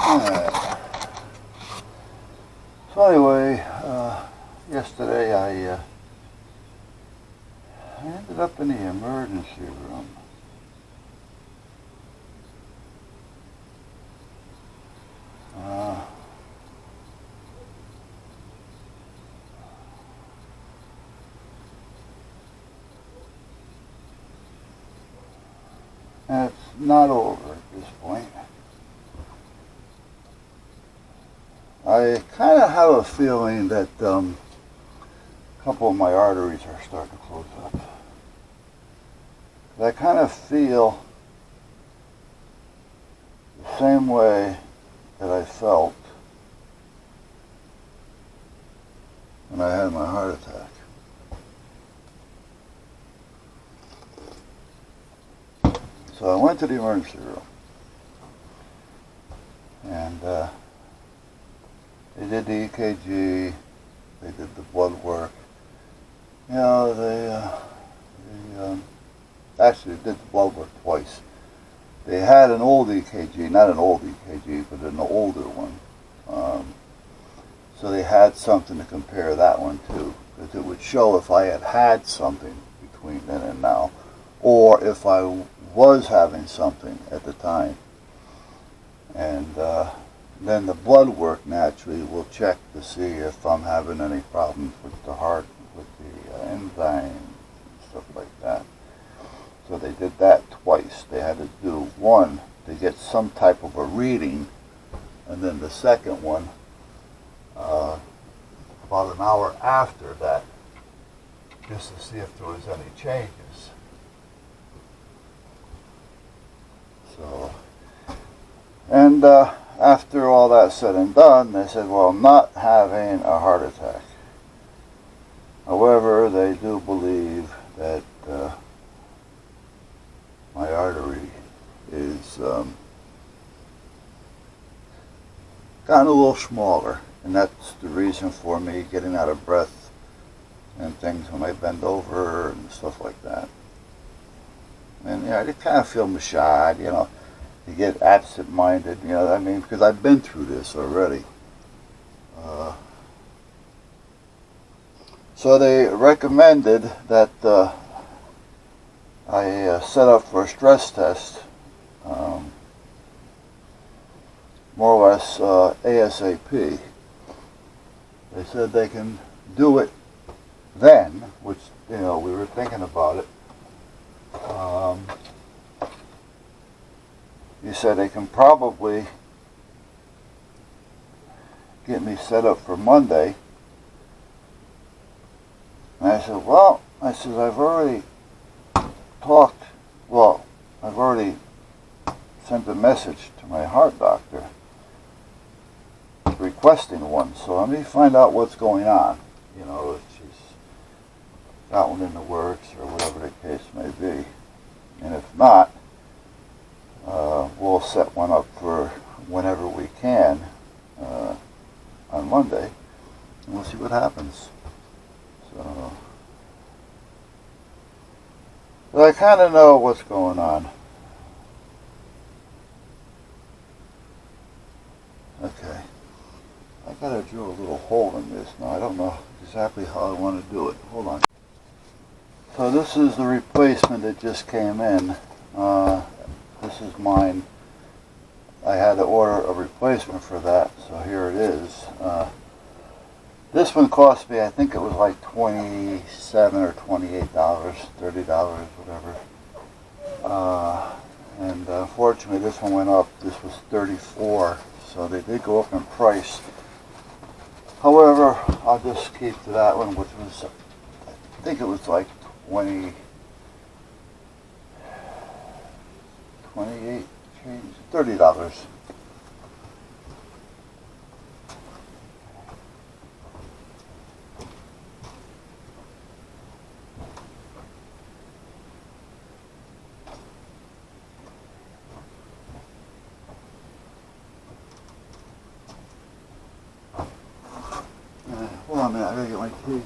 Alright. So anyway, yesterday I ended up in the emergency room. And it's not over at this point. I kind of have a feeling that a couple of my arteries are starting to close up. I kind of feel the same way that I felt when I had my heart attack. So I went to the emergency room, and they did the EKG, they did the blood work. You know, they actually did the blood work twice. They had an old EKG, not an old EKG, but an older one. So they had something to compare that one to, because it would show if I had something between then and now, or if I was having something at the time. And then the blood work naturally will check to see if I'm having any problems with the heart, with the enzymes and stuff like that. So they did that twice. They had to do one to get some type of a reading, and then the second one about an hour after that, just to see if there was any changes. So, and after all that said and done, they said, well, I'm not having a heart attack. However, they do believe that my artery is gotten a little smaller, and that's the reason for me getting out of breath and things when I bend over and stuff like that. And yeah, I just kind of feel mashad, you know. You get absent-minded, you know. I mean, because I've been through this already. So they recommended that I set up for a stress test, more or less ASAP. They said they can do it then, which, you know, we were thinking about it. He said they can probably get me set up for Monday. And I said, well, I've already talked, well, I've already sent a message to my heart doctor requesting one, so let me find out what's going on, you know, if she's got one in the works or whatever the case may be. And if not, we'll set one up for whenever we can on Monday, and we'll see what happens. So, but I kind of know what's going on. Okay, I gotta drill a little hole in this now. I don't know exactly how I want to do it. Hold on. So this is the replacement that just came in. This is mine. I had to order a replacement for that, so here it is. This one cost me, I think it was like $27 or $28, $30, whatever. And unfortunately, this one went up. This was $34, so they did go up in price. However, I'll just keep to that one, which was, I think it was like 28 change, $30. Hold on a minute, I gotta get my key.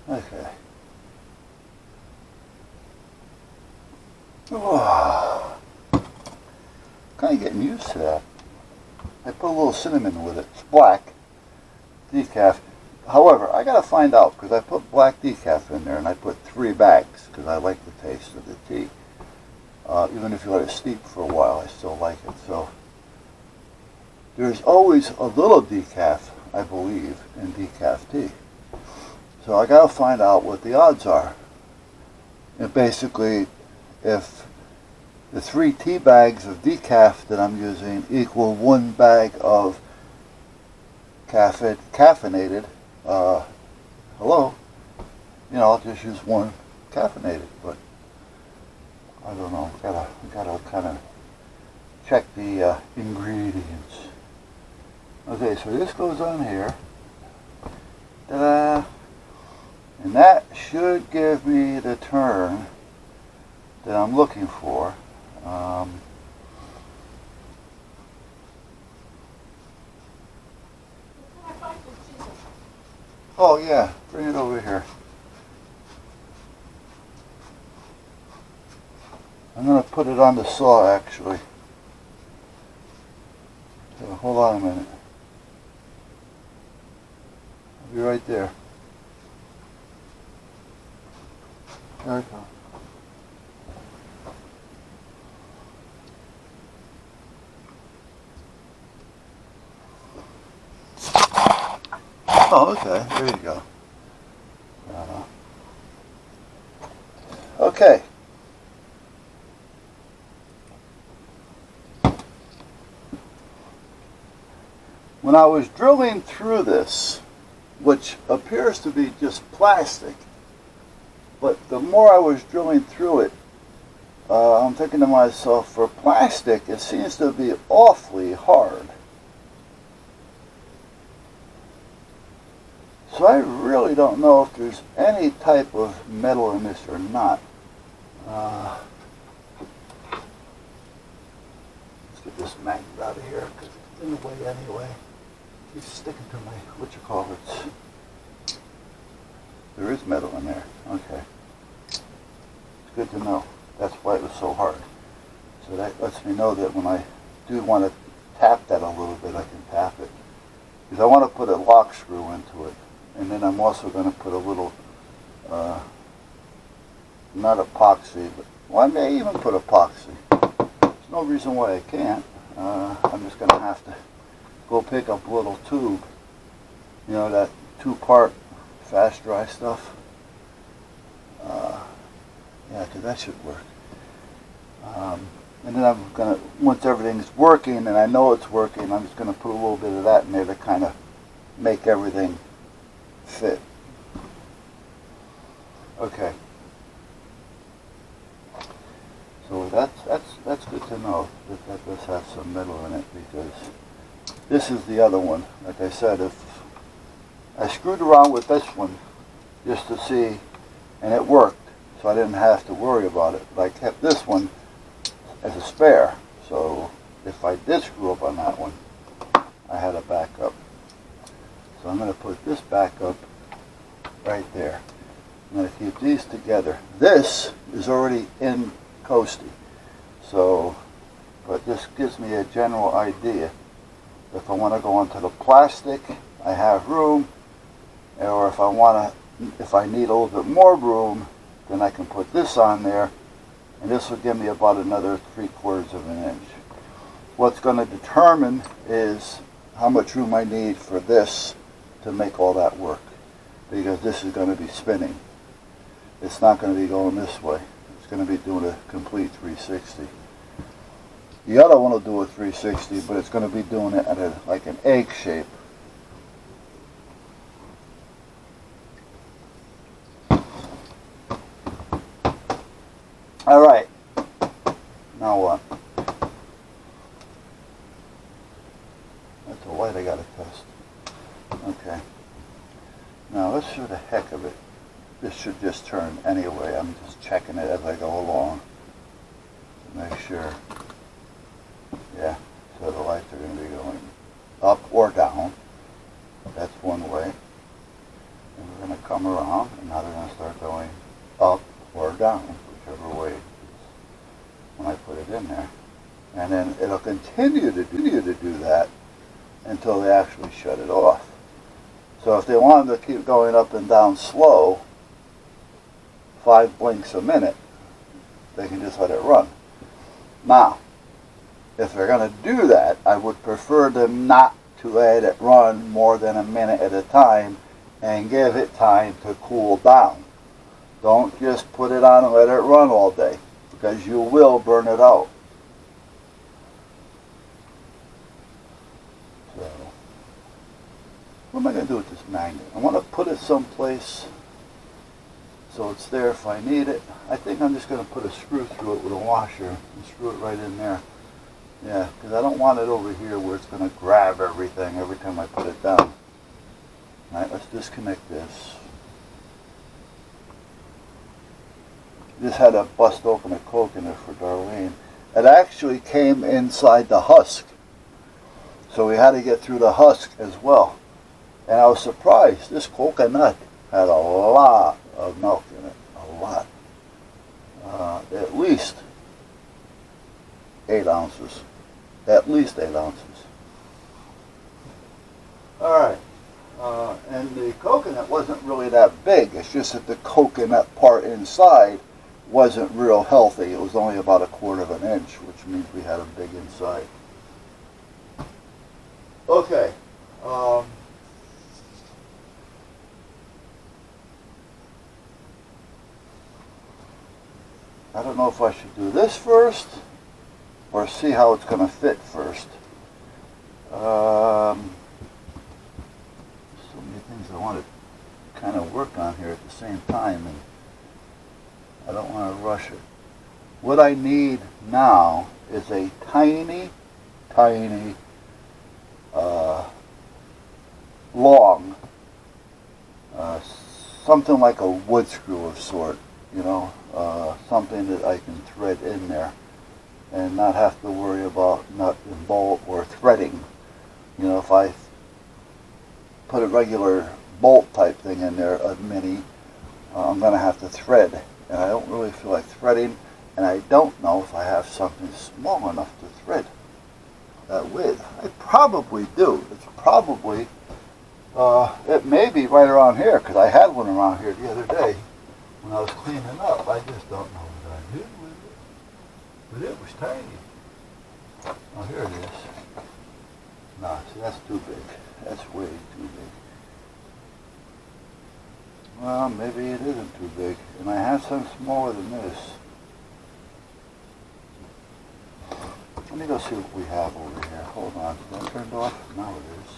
Okay. Oh, kind of getting used to that. I put a little cinnamon with it. It's black decaf. However, I gotta find out because I put black decaf in there and I put 3 bags because I like the taste of the tea. Even if you let it steep for a while, I still like it. So there's always a little decaf, I believe, in decaf tea. So I gotta find out what the odds are. And basically, if the 3 tea bags of decaf that I'm using equal 1 bag of caffeinated, hello, you know, I'll just use 1 caffeinated, but I don't know, gotta kind of check the ingredients. Okay, so this goes on here, ta-da, and that should give me the turn that I'm looking for. Oh yeah, bring it over here. I'm going to put it on the saw actually. So hold on a minute. I'll be right there. There we go. Oh, okay. There you go. Okay. When I was drilling through this, which appears to be just plastic, but the more I was drilling through it, I'm thinking to myself, for plastic, it seems to be awfully hard. So I really don't know if there's any type of metal in this or not. Let's get this magnet out of here because it's in the way anyway. It's sticking to my, there is metal in there. Okay. It's good to know. That's why it was so hard. So that lets me know that when I do want to tap that a little bit, I can tap it. Because I want to put a lock screw into it. And then I'm also going to put a little, not epoxy, but, well, I may even put epoxy. There's no reason why I can't. I'm just going to have to go pick up a little tube, you know, that 2-part fast dry stuff. Yeah, because that should work. And then I'm going to, once everything's working and I know it's working, I'm just going to put a little bit of that in there to kind of make everything fit. Okay. So that's good to know that does have some metal in it, because this is the other one. Like I said, if I screwed around with this one just to see, and it worked, so I didn't have to worry about it. But I kept this one as a spare, so if I did screw up on that one, I had a backup. So I'm going to put this back up right there. I'm going to keep these together. This is already in Coastie, so, but this gives me a general idea. If I want to go onto the plastic, I have room, or if I need a little bit more room, then I can put this on there, and this will give me about another 3/4 of an inch. What's going to determine is how much room I need for this to make all that work, because this is going to be spinning. It's not going to be going this way. It's going to be doing a complete 360. The other one will do a 360, but it's going to be doing it at like an egg shape. All right. Now what? That's a light I got to test. Okay. Now let's for the heck of it. This should just turn anyway. I'm just checking it as I go along to make sure. Yeah, so the lights are going to be going up or down. That's one way. And we're going to come around, and now they're going to start going up or down, whichever way when I put it in there. And then it'll continue to do that until they actually shut it off. So if they want them to keep going up and down slow, 5 blinks a minute, they can just let it run. Now, if they're going to do that, I would prefer them not to let it run more than a minute at a time and give it time to cool down. Don't just put it on and let it run all day, because you will burn it out. So, what am I going to do with this magnet? I want to put it someplace so it's there if I need it. I think I'm just going to put a screw through it with a washer and screw it right in there. Yeah, because I don't want it over here where it's going to grab everything every time I put it down. Alright, let's disconnect this. Just had to bust open a coconut for Darlene. It actually came inside the husk, so we had to get through the husk as well. And I was surprised. This coconut had a lot of milk in it. A lot. At least 8 ounces. At least 8 ounces. Alright. And the coconut wasn't really that big. It's just that the coconut part inside wasn't real healthy. It was only about 1/4 of an inch, which means we had a big inside. Okay. I don't know if I should do this first or see how it's going to fit first. So many things I want to kind of work on here at the same time, and I don't want to rush it. What I need now is a tiny, long, something like a wood screw of sort, you know, something that I can thread in there and not have to worry about nut and bolt or threading. You know, if I put a regular bolt type thing in there, a mini, I'm going to have to thread, and I don't really feel like threading, and I don't know if I have something small enough to thread that with. I probably do. It's probably, it may be right around here, because I had one around here the other day when I was cleaning up. I just don't know what I did with it, but it was tiny. Oh, here it is. No, see, that's too big. That's way too big. Well, maybe it isn't too big, and I have some smaller than this. Let me go see what we have over here. Hold on, is that turned off? No, it is.